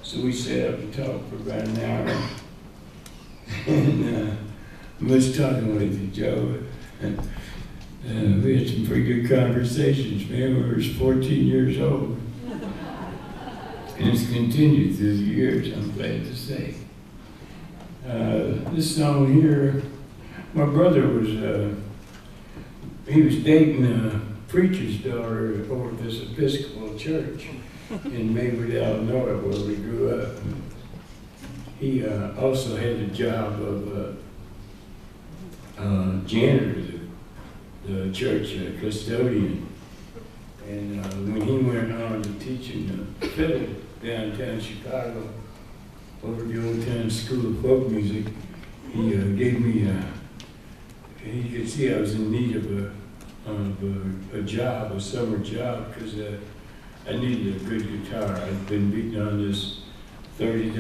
So we sat up and talked for about an hour. And I was talking with you, Joe. And we had some pretty good conversations, man. We were 14 years old. And it's continued through the years, I'm glad to say. This song here, my brother was, he was dating a preacher's daughter over at this Episcopal church in Maywood, Illinois, where we grew up. He also had the job of janitor, the church custodian. And when he went on to teaching the fiddle downtown Chicago, over the Old Town School of Folk Music, he gave me he could see I was in need of a job, a summer job, because I needed a good guitar. I'd been beating on this $30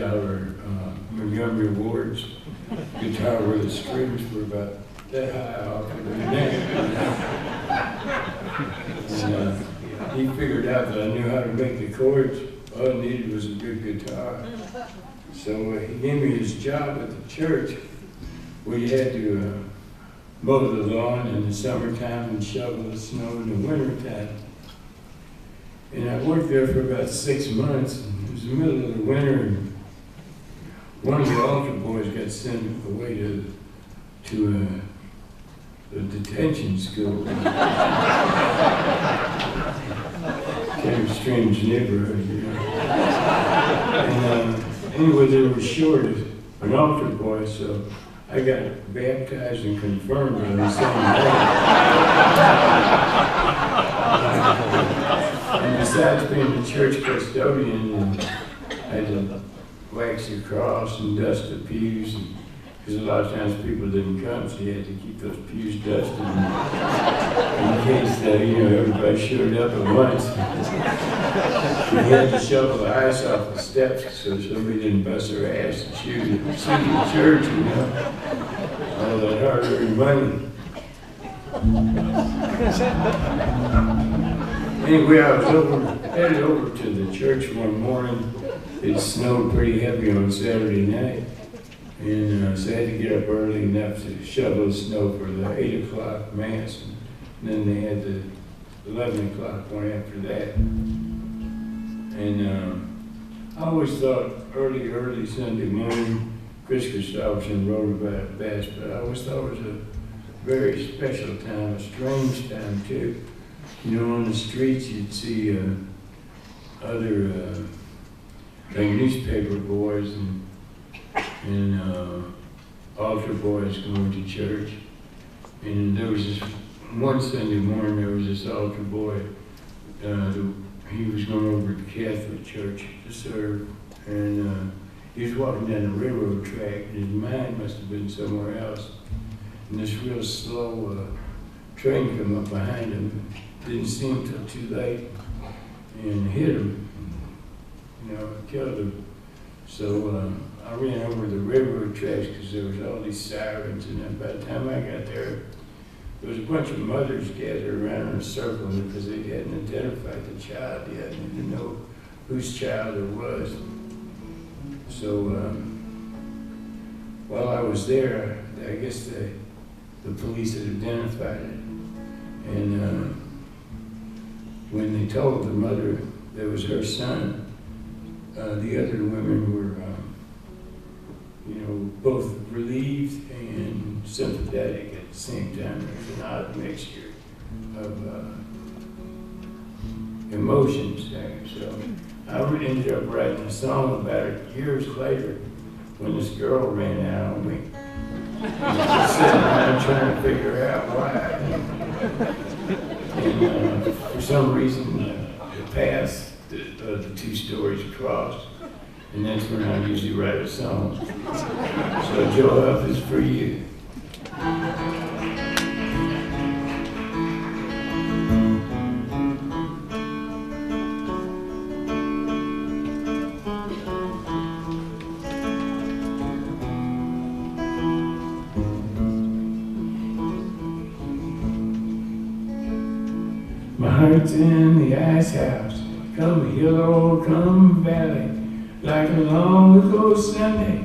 Montgomery Ward's guitar where the strings were about that high off of the neck. And he figured out that I knew how to make the chords. All I needed was a good guitar. So he gave me his job at the church where you had to mow the lawn in the summertime and shovel the snow in the wintertime. And I worked there for about 6 months. It was the middle of the winter, and one of the altar boys got sent away to the detention school. Kind of strange neighborhood, you know. And anyway, they were short of an altar boy, so I got baptized and confirmed on the same day. And besides being the church custodian, I had to wax the cross and dust the pews, because a lot of times people didn't come, so you had to keep those pews dusted in case everybody showed up at once. You had to shovel the ice off the steps so somebody didn't bust their ass and shoot the church, you know. All that hard-earned money. Anyway, I was headed over to the church one morning. It snowed pretty heavy on Saturday night. And so I had to get up early enough to shovel the snow for the 8 o'clock mass. And then they had the 11 o'clock one after that. And I always thought early Sunday morning, Chris Christopherson wrote about it best, but I always thought it was a very special time, a strange time too. You know, on the streets you'd see other like newspaper boys and altar boys going to church. And there was this one Sunday morning, there was this altar boy. He was going over to the Catholic church to serve, and he was walking down the railroad track, and his mind must have been somewhere else. And this real slow train come up behind him. Didn't see him till too late, and hit him. You know, killed him. So I ran over the railroad tracks because there was all these sirens, and then by the time I got there was a bunch of mothers gathered around in a circle because they hadn't identified the child yet and didn't know whose child it was. So while I was there, I guess the police had identified it. And when they told the mother that it was her son, the other women were both relieved and sympathetic at the same time. There's an odd mixture of emotions there. So I ended up writing a song about it years later when this girl ran out on me. I was sitting around trying to figure out why. And for some reason, the past, the two stories crossed. And that's when I usually write a song. So Joe Huff is for you. My heart's in the ice house. Come hill or come valley. like a long ago Sunday,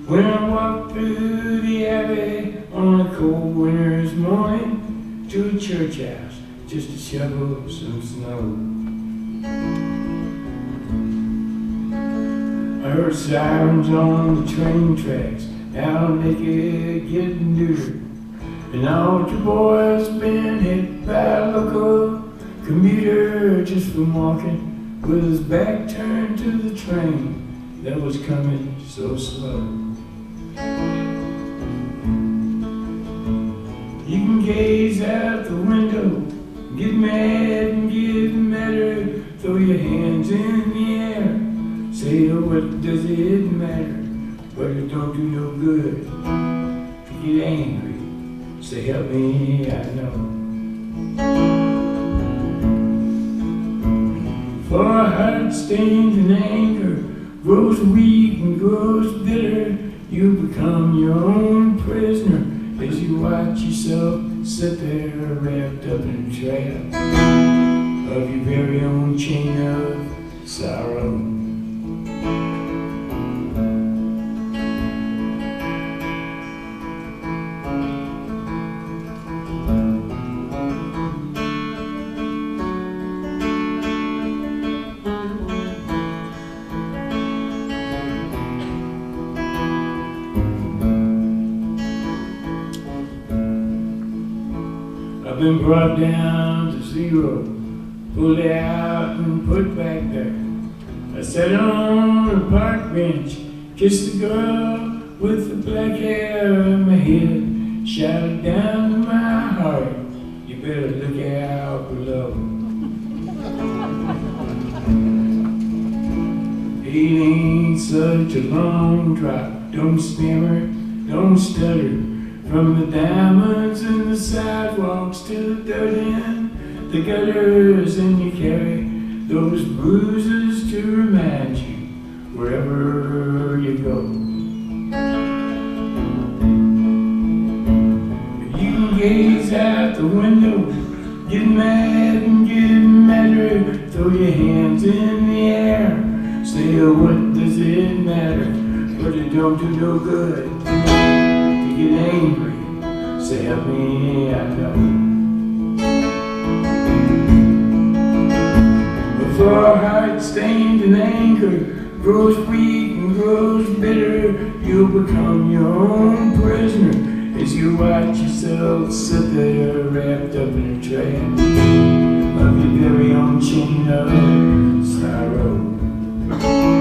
when I walked through the alley on a cold winter's morning to a church house just to shovel some snow. I heard sirens on the train tracks, out naked getting neutered, and all the boys been hit by a local commuter just from walking with his back turned to the train that was coming so slow. You can gaze out the window, get mad and get madder, throw your hands in the air, say, oh, what does it matter? But it don't do no good to get angry, say, help me, I know. For a heart stained in anger grows weak and grows bitter, you become your own prisoner as you watch yourself sit there wrapped up in a trap of your very own chain of sorrow. I've been brought down to zero, pulled out and put back there. I sat on a park bench, kissed the girl with the black hair in my head, shouted down to my heart, you better look out below. It ain't such a long drop, don't stammer, don't stutter, from the diamonds in the sidewalks to the dirt in the gutters, and you carry those bruises to remind you wherever you go. You can gaze out the window, get mad and get madder, throw your hands in the air, say, oh, what does it matter? But it don't do no good get angry, say, help me, I know. For a heart stained in anger grows weak and grows bitter, you'll become your own prisoner as you watch yourself sit there wrapped up in a trap of your very own chain of sorrow.